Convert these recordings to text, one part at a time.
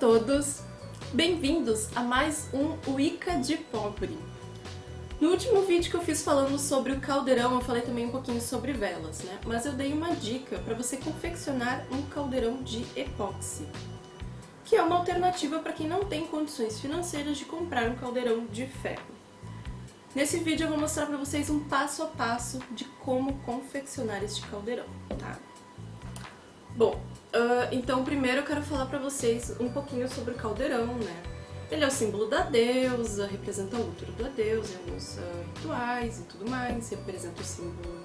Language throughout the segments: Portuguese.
todos! Bem-vindos a mais um Wicca de Pobre. No último vídeo que eu fiz falando sobre o caldeirão, eu falei também um pouquinho sobre velas, né? Mas eu dei uma dica para você confeccionar um caldeirão de epóxi, que é uma alternativa para quem não tem condições financeiras de comprar um caldeirão de ferro. Nesse vídeo eu vou mostrar para vocês um passo a passo de como confeccionar este caldeirão, tá? Bom, então primeiro eu quero falar pra vocês um pouquinho sobre o caldeirão, né? Ele é o símbolo da deusa, representa o útero da deusa em alguns rituais e tudo mais, representa o símbolo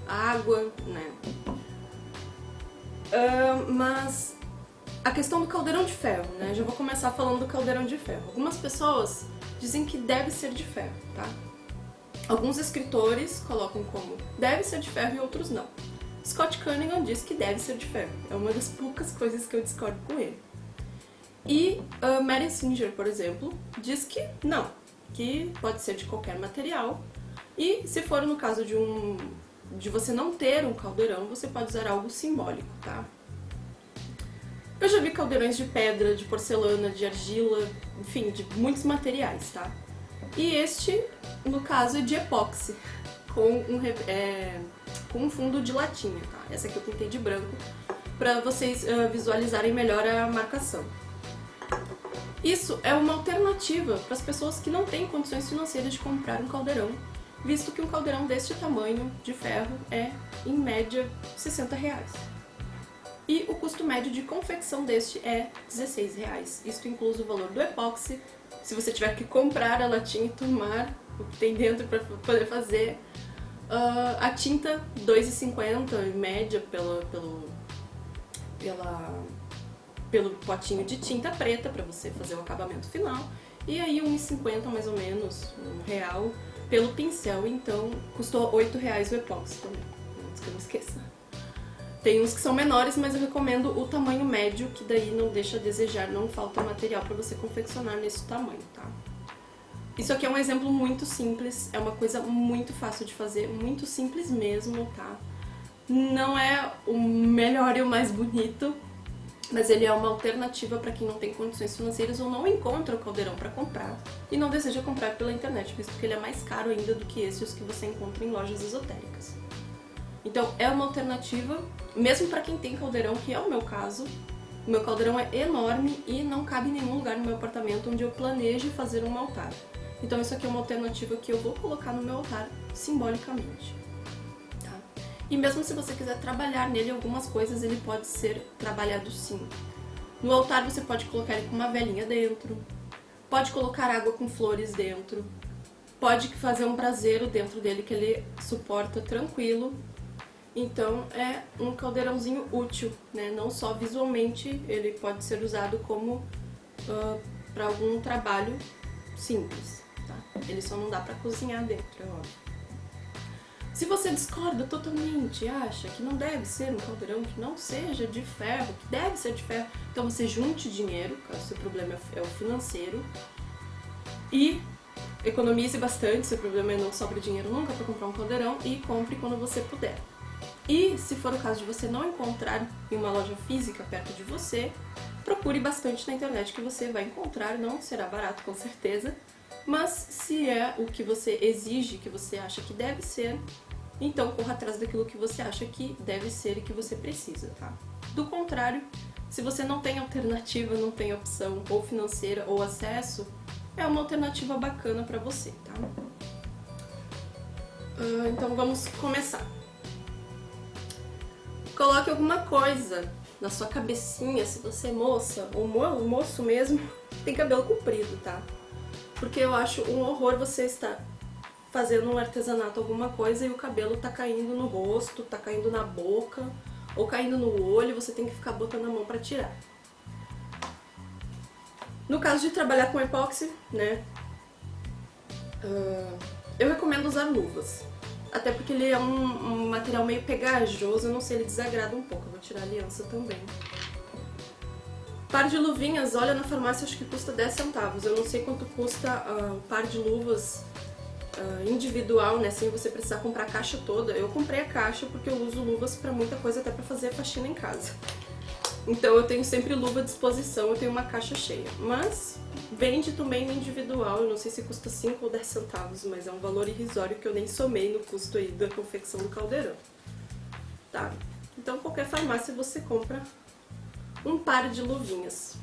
água, né? Mas a questão do caldeirão de ferro, né? Já vou começar falando do caldeirão de ferro. Algumas pessoas dizem que deve ser de ferro, tá? Alguns escritores colocam como deve ser de ferro e outros não. Scott Cunningham diz que deve ser de ferro. É uma das poucas coisas que eu discordo com ele. E Mary Singer, por exemplo, diz que não, que pode ser de qualquer material. E se for no caso de você não ter um caldeirão, você pode usar algo simbólico, tá? Eu já vi caldeirões de pedra, de porcelana, de argila, enfim, de muitos materiais, tá? E este, no caso, é de epóxi, com um fundo de latinha, tá? Essa aqui eu pintei de branco para vocês visualizarem melhor a marcação. Isso é uma alternativa para as pessoas que não têm condições financeiras de comprar um caldeirão, visto que um caldeirão deste tamanho, de ferro, é, em média, R$60. E o custo médio de confecção deste é R$16. Isto inclui o valor do epóxi, se você tiver que comprar a latinha e tomar o que tem dentro para poder fazer. A tinta R$2,50 em média pelo potinho de tinta preta para você fazer o acabamento final, e aí R$1,50 mais ou menos, R$1 pelo pincel. Então custou R$8 o epóxi também, antes que eu não esqueça. Tem uns que são menores, mas eu recomendo o tamanho médio, que daí não deixa a desejar, não falta material para você confeccionar nesse tamanho, tá? Isso aqui é um exemplo muito simples, é uma coisa muito fácil de fazer, muito simples mesmo, tá? Não é o melhor e o mais bonito, mas ele é uma alternativa para quem não tem condições financeiras ou não encontra o caldeirão para comprar e não deseja comprar pela internet, visto que ele é mais caro ainda do que esses que você encontra em lojas esotéricas. Então é uma alternativa, mesmo para quem tem caldeirão, que é o meu caso. O meu caldeirão é enorme e não cabe em nenhum lugar no meu apartamento onde eu planeje fazer um altar. Então isso aqui é uma alternativa que eu vou colocar no meu altar simbolicamente, tá? E mesmo se você quiser trabalhar nele algumas coisas, ele pode ser trabalhado sim. No altar você pode colocar ele com uma velinha dentro, pode colocar água com flores dentro, pode fazer um braseiro dentro dele que ele suporta tranquilo. Então é um caldeirãozinho útil, né? Não só visualmente, ele pode ser usado como para algum trabalho simples, tá? Ele só não dá para cozinhar dentro, é óbvio. Se você discorda totalmente, acha que não deve ser um caldeirão que não seja de ferro, que deve ser de ferro, então você junte dinheiro, caso o seu problema é o financeiro, e economize bastante, se o problema é não sobra dinheiro nunca para comprar um caldeirão, e compre quando você puder. E se for o caso de você não encontrar em uma loja física perto de você, procure bastante na internet que você vai encontrar, não será barato com certeza, mas se é o que você exige, que você acha que deve ser, então corra atrás daquilo que você acha que deve ser e que você precisa, tá? Do contrário, se você não tem alternativa, não tem opção ou financeira ou acesso, é uma alternativa bacana pra você, tá? Então vamos começar. Coloque alguma coisa na sua cabecinha, se você é moça ou moço mesmo, tem cabelo comprido, tá? Porque eu acho um horror você estar fazendo um artesanato, alguma coisa, e o cabelo tá caindo no rosto, tá caindo na boca, ou caindo no olho, você tem que ficar botando a mão pra tirar. No caso de trabalhar com epóxi, né, eu recomendo usar luvas. Até porque ele é um material meio pegajoso, eu não sei, ele desagrada um pouco. Eu vou tirar a aliança também. Par de luvinhas, olha, na farmácia acho que custa 10 centavos. Eu não sei quanto custa o par de luvas individual, né, sem você precisar comprar a caixa toda. Eu comprei a caixa porque eu uso luvas pra muita coisa, até pra fazer faxina em casa. Então eu tenho sempre luva à disposição, eu tenho uma caixa cheia. Mas vende também no individual, eu não sei se custa 5 ou 10 centavos, mas é um valor irrisório que eu nem somei no custo aí da confecção do caldeirão. Tá? Então qualquer farmácia você compra um par de luvinhas.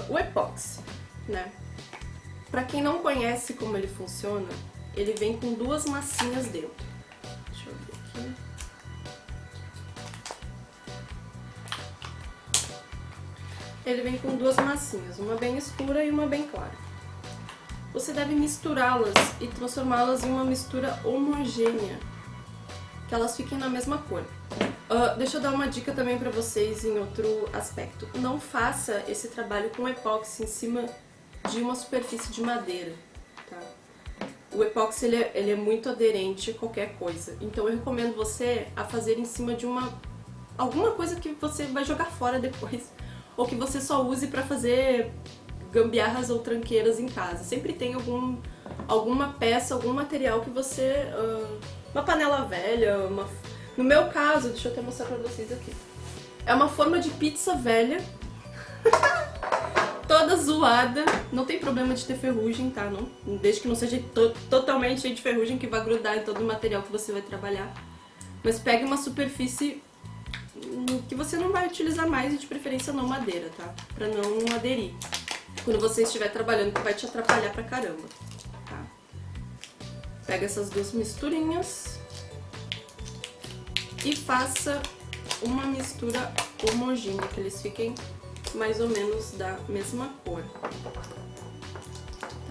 O epóxi, né? Pra quem não conhece como ele funciona, ele vem com 2 massinhas dentro. Deixa eu ver aqui. Ele vem com 2 massinhas, uma bem escura e uma bem clara. Você deve misturá-las e transformá-las em uma mistura homogênea, que elas fiquem na mesma cor. Deixa eu dar uma dica também pra vocês em outro aspecto. Não faça esse trabalho com epóxi em cima de uma superfície de madeira, tá? O epóxi ele é muito aderente a qualquer coisa, então eu recomendo você a fazer em cima de alguma coisa que você vai jogar fora depois, ou que você só use pra fazer gambiarras ou tranqueiras em casa. Sempre tem alguma peça, algum material que você... uma panela velha, no meu caso, deixa eu até mostrar pra vocês aqui. É uma forma de pizza velha, toda zoada, não tem problema de ter ferrugem, tá? Não, desde que não seja totalmente cheio de ferrugem que vai grudar em todo o material que você vai trabalhar. Mas pegue uma superfície que você não vai utilizar mais e de preferência não madeira, tá? Pra não aderir quando você estiver trabalhando, que vai te atrapalhar pra caramba, tá? Pega essas 2 misturinhas e faça uma mistura homogênea, que eles fiquem mais ou menos da mesma cor.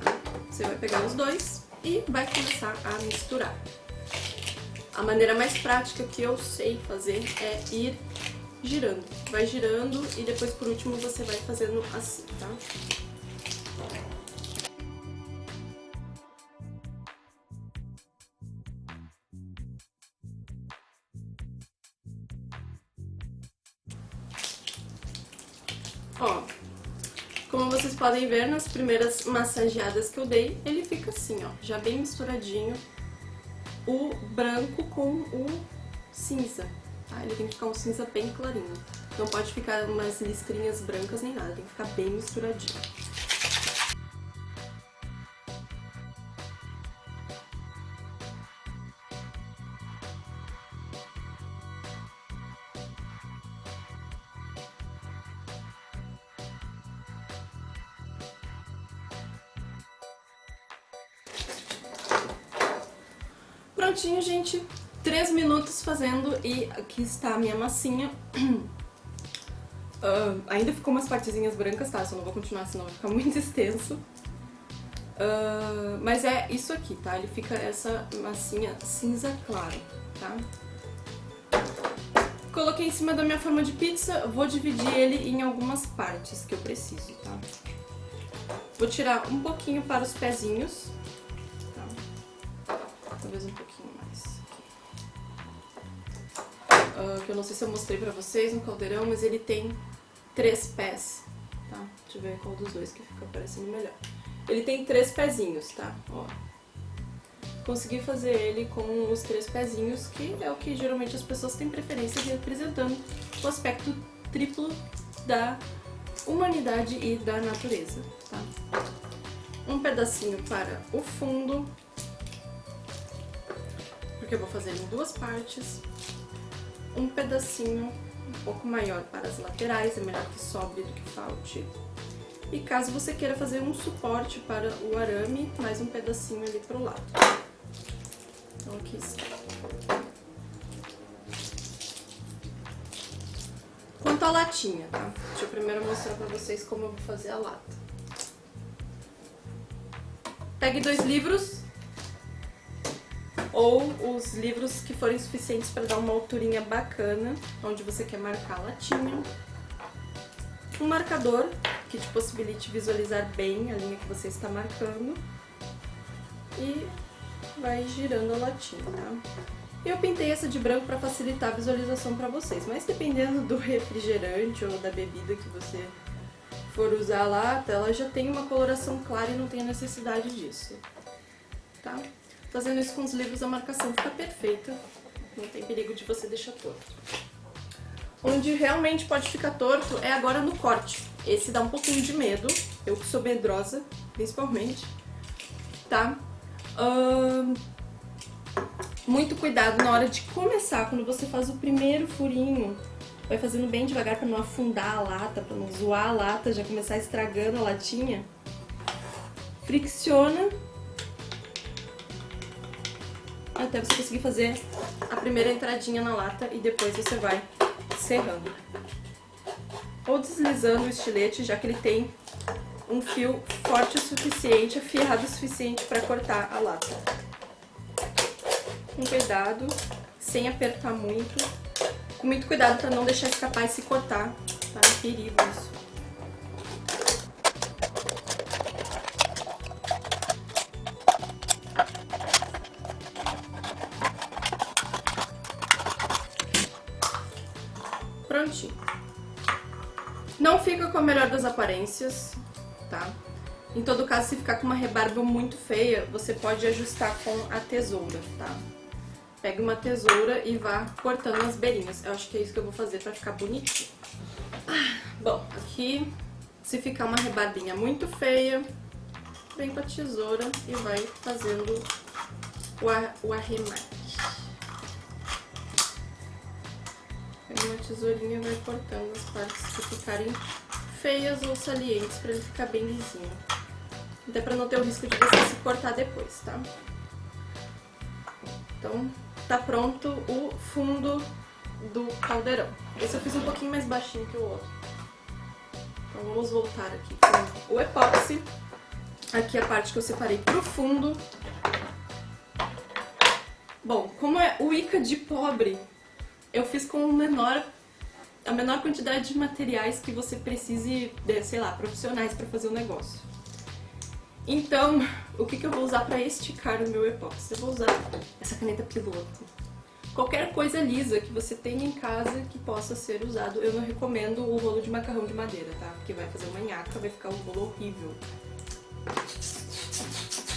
Tá? Você vai pegar os 2 e vai começar a misturar. A maneira mais prática que eu sei fazer é ir girando. Vai girando e depois por último você vai fazendo assim, tá? Ó, como vocês podem ver nas primeiras massageadas que eu dei, ele fica assim, ó, já bem misturadinho, o branco com o cinza, tá? Ele tem que ficar um cinza bem clarinho, não pode ficar umas listrinhas brancas nem nada, tem que ficar bem misturadinho. Prontinho, gente. 3 minutos fazendo e aqui está a minha massinha. Ainda ficou umas partezinhas brancas, tá? Só não vou continuar, senão vai ficar muito extenso. Mas é isso aqui, tá? Ele fica essa massinha cinza claro, tá? Coloquei em cima da minha forma de pizza, vou dividir ele em algumas partes que eu preciso, tá? Vou tirar um pouquinho para os pezinhos, tá? Talvez um pouquinho mais aqui. Que eu não sei se eu mostrei pra vocês no caldeirão, mas ele tem 3 pés, tá? Deixa eu ver qual dos 2 que fica parecendo melhor. Ele tem 3 pezinhos, tá? Ó. Consegui fazer ele com os 3 pezinhos, que é o que geralmente as pessoas têm preferência de representando o aspecto triplo da humanidade e da natureza, tá? Um pedacinho para o fundo, porque eu vou fazer em 2 partes. Um pedacinho um pouco maior para as laterais, é melhor que sobre do que falte. E caso você queira fazer um suporte para o arame, mais um pedacinho ali pro lado. Então aqui está. Quanto à latinha, tá? Deixa eu primeiro mostrar pra vocês como eu vou fazer a lata. Pegue 2 livros, ou os livros que forem suficientes para dar uma alturinha bacana, onde você quer marcar a latinha. Um marcador que te possibilite visualizar bem a linha que você está marcando. E vai girando a latinha, tá? Eu pintei essa de branco para facilitar a visualização para vocês, mas dependendo do refrigerante ou da bebida que você for usar a lata, ela já tem uma coloração clara e não tem a necessidade disso, tá? Fazendo isso com os livros, a marcação fica perfeita, não tem perigo de você deixar torto. Onde realmente pode ficar torto é agora no corte. Esse dá um pouquinho de medo, eu que sou medrosa, principalmente, tá? Muito cuidado na hora de começar, quando você faz o primeiro furinho, vai fazendo bem devagar pra não afundar a lata, pra não zoar a lata, já começar estragando a latinha. Fricciona até você conseguir fazer a primeira entradinha na lata e depois você vai serrando. Ou deslizando o estilete, já que ele tem um fio forte o suficiente, afiado o suficiente para cortar a lata. Com cuidado, sem apertar muito. Com muito cuidado para não deixar escapar e se cortar, tá? É perigo isso. Prontinho. Não fica com a melhor das aparências, tá? Em todo caso, se ficar com uma rebarba muito feia, você pode ajustar com a tesoura, tá? Pega uma tesoura e vá cortando nas beirinhas. Eu acho que é isso que eu vou fazer pra ficar bonitinho. Bom, aqui, se ficar uma rebarbinha muito feia, vem com a tesoura e vai fazendo o arremate. Pega uma tesourinha e vai cortando as partes que ficarem feias ou salientes pra ele ficar bem lisinho. Até pra não ter o risco de você se cortar depois, tá? Então, tá pronto o fundo do caldeirão. Esse eu fiz um pouquinho mais baixinho que o outro. Então vamos voltar aqui com o epóxi. Aqui a parte que eu separei pro fundo. Bom, como é o Ica de pobre, eu fiz com a menor quantidade de materiais que você precise, sei lá, profissionais para fazer o negócio. Então, o que eu vou usar para esticar o meu epóxi? Eu vou usar essa caneta piloto. Qualquer coisa lisa que você tenha em casa que possa ser usado. Eu não recomendo o rolo de macarrão de madeira, tá? Porque vai fazer uma nhaca, vai ficar um rolo horrível.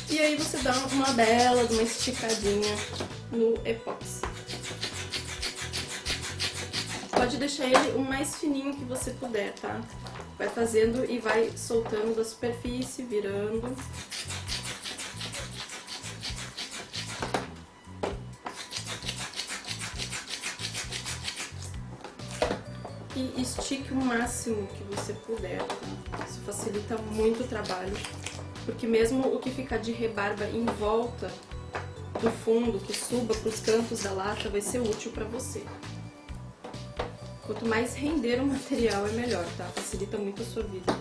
E aí você dá uma bela, uma esticadinha no epóxi. Pode deixar ele o mais fininho que você puder, tá? Vai fazendo e vai soltando da superfície, virando. E estique o máximo que você puder, tá? Isso facilita muito o trabalho, porque mesmo o que ficar de rebarba em volta do fundo, que suba para os cantos da lata, vai ser útil para você. Quanto mais render o material é melhor, tá? Facilita muito a sua vida.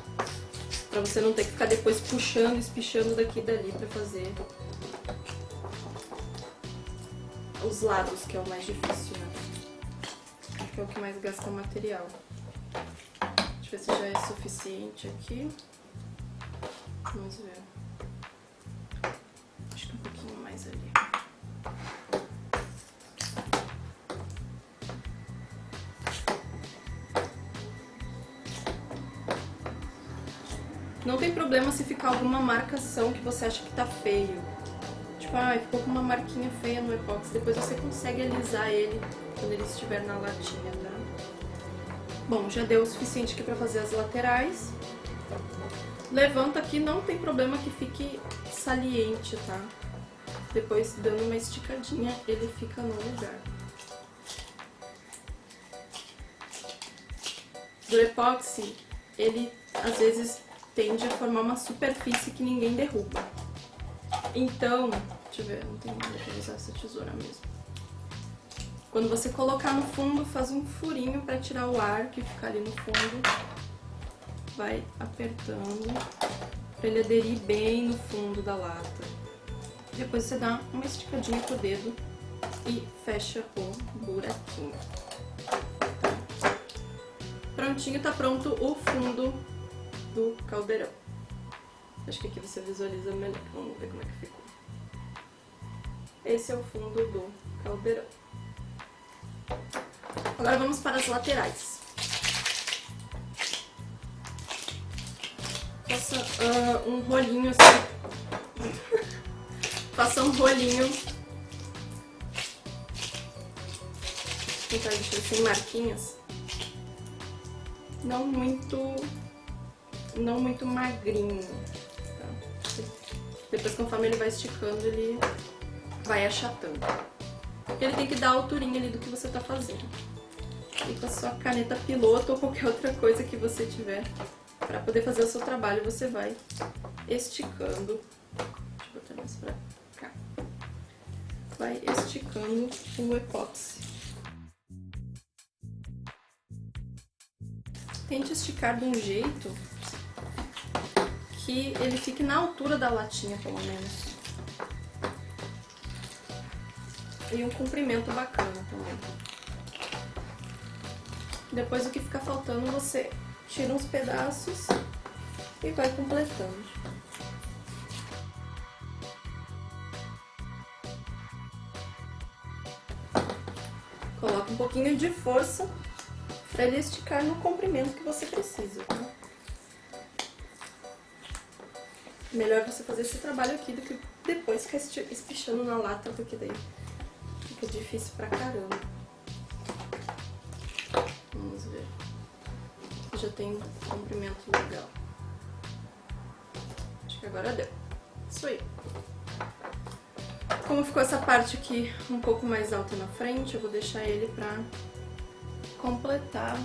Pra você não ter que ficar depois puxando, espichando daqui e dali pra fazer os lados, que é o mais difícil, né? Que é o que mais gasta material. Deixa eu ver se já é suficiente aqui. Vamos ver. Acho que um pouquinho mais ali. Não tem problema se ficar alguma marcação que você acha que tá feio. Tipo, ficou com uma marquinha feia no epóxi. Depois você consegue alisar ele quando ele estiver na latinha, tá? Bom, já deu o suficiente aqui pra fazer as laterais. Levanta aqui, não tem problema que fique saliente, tá? Depois, dando uma esticadinha, ele fica no lugar. Do epóxi, ele às vezes tende a formar uma superfície que ninguém derruba. Então, deixa eu ver, não tem nada pra usar essa tesoura mesmo. Quando você colocar no fundo, faz um furinho pra tirar o ar que fica ali no fundo. Vai apertando pra ele aderir bem no fundo da lata. Depois você dá uma esticadinha com o dedo e fecha o buraquinho. Prontinho, tá pronto o fundo do caldeirão. Acho que aqui você visualiza melhor. Vamos ver como é que ficou. Esse é o fundo do caldeirão. Agora vamos para as laterais. Faça um rolinho assim. Faça um rolinho. Vou tentar deixar sem marquinhas. não muito magrinho, tá? Depois, conforme ele vai esticando, ele vai achatando. Ele tem que dar a alturinha ali do que você tá fazendo. E com a sua caneta piloto ou qualquer outra coisa que você tiver para poder fazer o seu trabalho, você vai esticando. Deixa eu botar mais pra cá. Vai esticando o epóxi. Tente esticar de um jeito que ele fique na altura da latinha, pelo menos. E um comprimento bacana também. Depois, o que ficar faltando, você tira uns pedaços e vai completando. Coloca um pouquinho de força para ele esticar no comprimento que você precisa, tá? Melhor você fazer esse trabalho aqui do que depois ficar espichando na lata, porque daí fica difícil pra caramba. Vamos ver. Já tem um comprimento legal. Acho que agora deu. Isso aí. Como ficou essa parte aqui um pouco mais alta na frente, eu vou deixar ele pra completar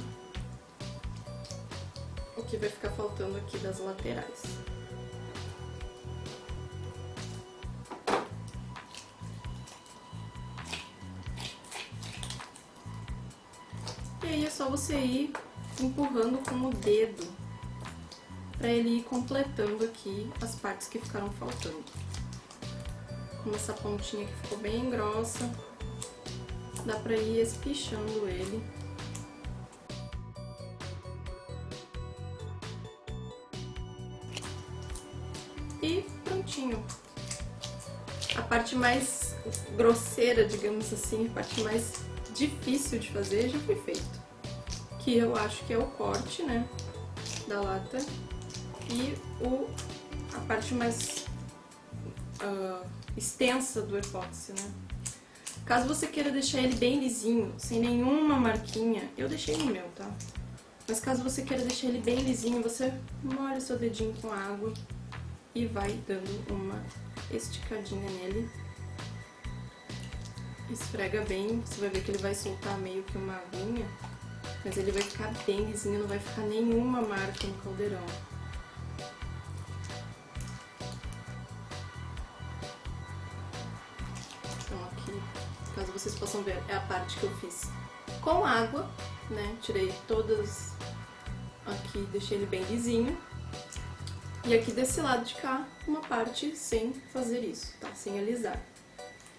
o que vai ficar faltando aqui das laterais. E aí é só você ir empurrando com o dedo para ele ir completando aqui as partes que ficaram faltando. Com essa pontinha que ficou bem grossa, dá para ir espichando ele. E prontinho. A parte mais grosseira, digamos assim, a parte mais difícil de fazer já foi feito. Que eu acho que é o corte, né, da lata e a parte mais extensa do epóxi, né. Caso você queira deixar ele bem lisinho, sem nenhuma marquinha, eu deixei no meu, tá? Mas caso você queira deixar ele bem lisinho, você molha o seu dedinho com água e vai dando uma esticadinha nele. Esfrega bem, você vai ver que ele vai soltar meio que uma aguinha, mas ele vai ficar bem lisinho, não vai ficar nenhuma marca no caldeirão. Então aqui, caso vocês possam ver, é a parte que eu fiz com água, né? Tirei todas aqui, deixei ele bem lisinho. E aqui desse lado de cá, uma parte sem fazer isso, tá? Sem alisar.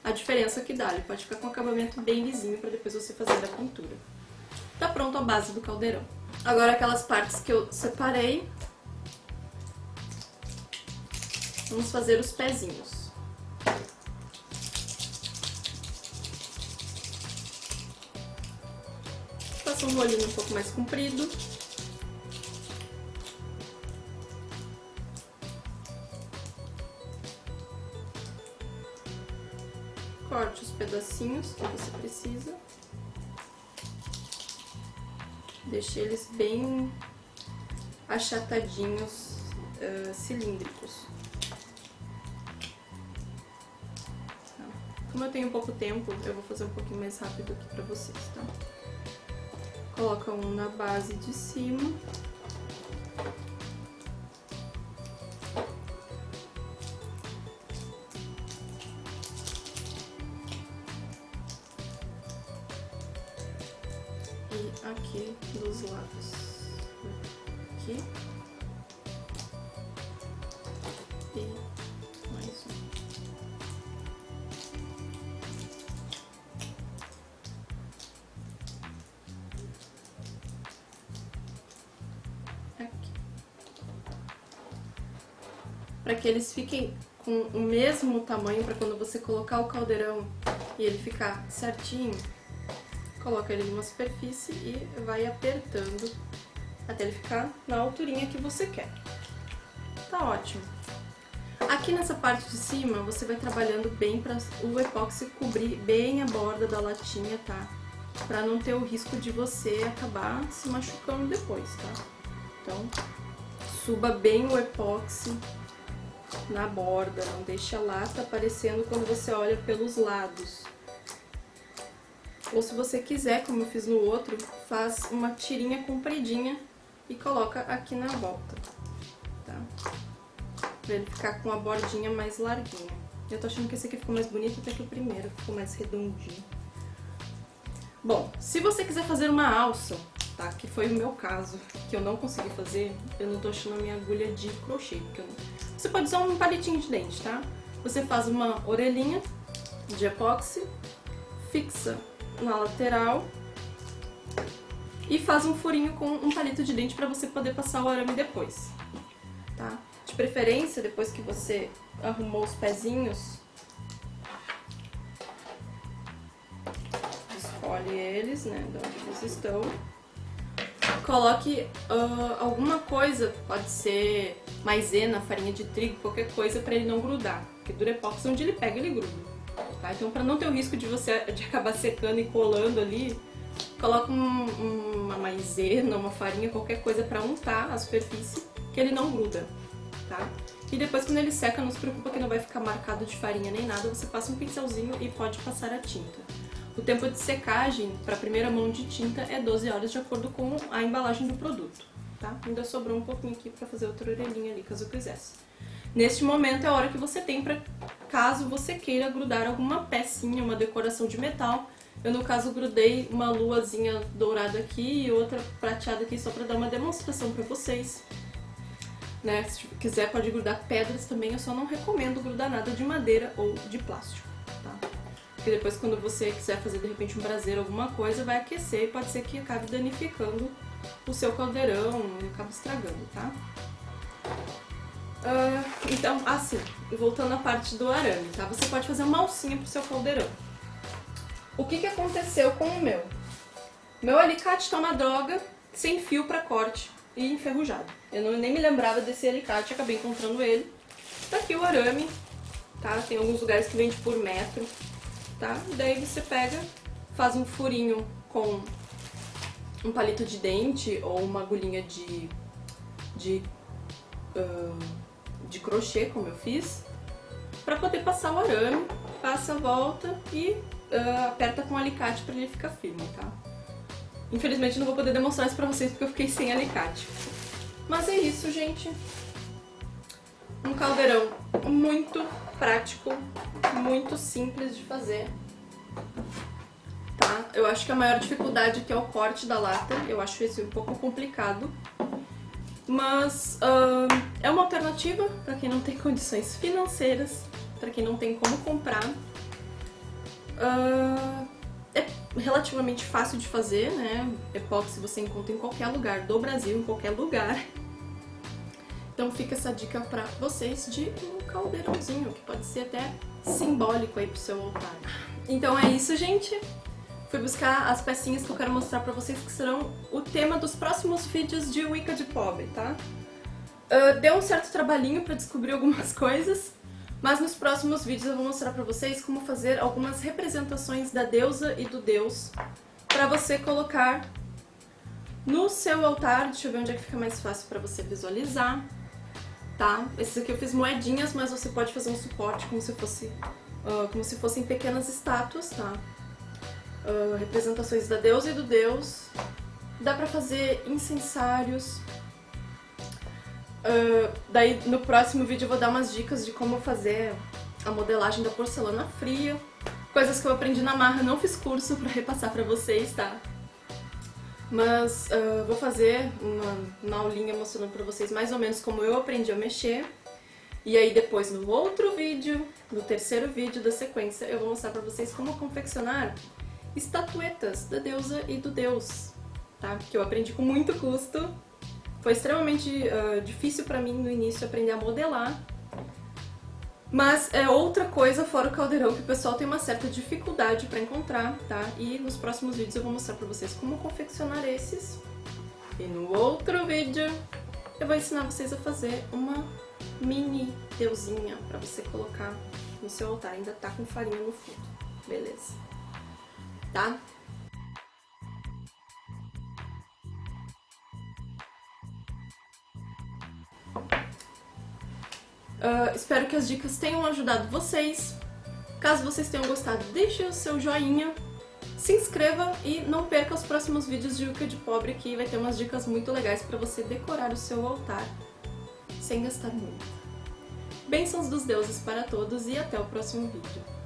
A diferença que dá, ele pode ficar com um acabamento bem lisinho para depois você fazer a pintura. Tá pronto a base do caldeirão. Agora aquelas partes que eu separei, vamos fazer os pezinhos. Faça um rolinho um pouco mais comprido. Corte os pedacinhos que você precisa. Deixe eles bem achatadinhos, cilíndricos. Como eu tenho pouco tempo, eu vou fazer um pouquinho mais rápido aqui pra vocês, tá? Coloca um na base de cima. E aqui dos lados. Aqui. E mais um. Aqui. Para que eles fiquem com o mesmo tamanho, para quando você colocar o caldeirão e ele ficar certinho, coloca ele numa superfície e vai apertando até ele ficar na alturinha que você quer. Tá ótimo. Aqui nessa parte de cima, você vai trabalhando bem para o epóxi cobrir bem a borda da latinha, tá? para não ter o risco de você acabar se machucando depois, tá? Então, suba bem o epóxi na borda, não deixe a lata aparecendo quando você olha pelos lados. Ou se você quiser, como eu fiz no outro, faz uma tirinha compridinha e coloca aqui na volta, tá? Pra ele ficar com a bordinha mais larguinha. Eu tô achando que esse aqui ficou mais bonito até que o primeiro, ficou mais redondinho. Bom, se você quiser fazer uma alça, tá? Que foi o meu caso, que eu não consegui fazer, eu não tô achando a minha agulha de crochê. Porque Você pode usar um palitinho de dente, tá? Você faz uma orelhinha de epóxi, fixa na lateral e faz um furinho com um palito de dente para você poder passar o arame depois, tá? De preferência, depois que você arrumou os pezinhos, escolhe eles, né, de onde eles estão. Coloque alguma coisa, pode ser maisena, farinha de trigo, qualquer coisa para ele não grudar, porque do epóxi onde ele pega ele gruda, tá? Então, para não ter o risco de acabar secando e colando ali, coloca uma maisena, uma farinha, qualquer coisa para untar a superfície, que ele não gruda, tá? E depois, quando ele seca, não se preocupa que não vai ficar marcado de farinha nem nada, você passa um pincelzinho e pode passar a tinta. O tempo de secagem para a primeira mão de tinta é 12 horas, de acordo com a embalagem do produto, tá? Ainda sobrou um pouquinho aqui para fazer outra orelhinha ali, caso eu quisesse. Neste momento é a hora que você tem para, caso você queira grudar alguma pecinha, uma decoração de metal. Eu, no caso, grudei uma luazinha dourada aqui e outra prateada aqui só para dar uma demonstração para vocês. Né? Se quiser pode grudar pedras também, eu só não recomendo grudar nada de madeira ou de plástico, tá? Porque depois, quando você quiser fazer de repente um braseiro, alguma coisa, vai aquecer e pode ser que acabe danificando o seu caldeirão e acabe estragando, tá? Então, assim, voltando à parte do arame, tá? Você pode fazer uma alcinha pro seu caldeirão. O que aconteceu com o meu? Meu alicate tá uma droga, sem fio pra corte e enferrujado. Eu nem me lembrava desse alicate, acabei encontrando ele. Tá aqui o arame, tá? Tem alguns lugares que vende por metro, tá? Daí você pega, faz um furinho com um palito de dente ou uma agulhinha de crochê, como eu fiz, pra poder passar o arame, passa a volta e aperta com o alicate pra ele ficar firme, tá? Infelizmente não vou poder demonstrar isso pra vocês porque eu fiquei sem alicate. Mas é isso, gente. Um caldeirão muito prático, muito simples de fazer, tá? Eu acho que a maior dificuldade aqui é o corte da lata, eu acho esse um pouco complicado. Mas é uma alternativa para quem não tem condições financeiras, para quem não tem como comprar. É relativamente fácil de fazer, né? Epóxi você encontra em qualquer lugar do Brasil, em qualquer lugar. Então fica essa dica para vocês de um caldeirãozinho, que pode ser até simbólico aí pro seu altar. Então é isso, gente. Fui buscar as pecinhas que eu quero mostrar pra vocês, que serão o tema dos próximos vídeos de Wicca de Pobre, tá? Deu um certo trabalhinho pra descobrir algumas coisas, mas nos próximos vídeos eu vou mostrar pra vocês como fazer algumas representações da deusa e do deus pra você colocar no seu altar. Deixa eu ver onde é que fica mais fácil pra você visualizar, tá? Esses aqui eu fiz moedinhas, mas você pode fazer um suporte como se fossem pequenas estátuas, tá? Representações da deusa e do deus. Dá pra fazer incensários. Daí no próximo vídeo eu vou dar umas dicas de como fazer a modelagem da porcelana fria. Coisas que eu aprendi na marra, não fiz curso pra repassar pra vocês, tá? Mas vou fazer uma aulinha mostrando pra vocês mais ou menos como eu aprendi a mexer. E aí depois no outro vídeo, no terceiro vídeo da sequência, eu vou mostrar pra vocês como confeccionar estatuetas da deusa e do deus, tá? Que eu aprendi com muito custo. Foi extremamente difícil pra mim no início aprender a modelar. Mas é outra coisa fora o caldeirão que o pessoal tem uma certa dificuldade pra encontrar, tá? E nos próximos vídeos eu vou mostrar pra vocês como confeccionar esses. E no outro vídeo eu vou ensinar vocês a fazer uma mini deusinha pra você colocar no seu altar. Ainda tá com farinha no fundo, beleza? Tá? Espero que as dicas tenham ajudado vocês. Caso vocês tenham gostado, deixe o seu joinha, se inscreva e não perca os próximos vídeos de Wicca de Pobre, que vai ter umas dicas muito legais para você decorar o seu altar sem gastar muito. Bênçãos dos deuses para todos e até o próximo vídeo.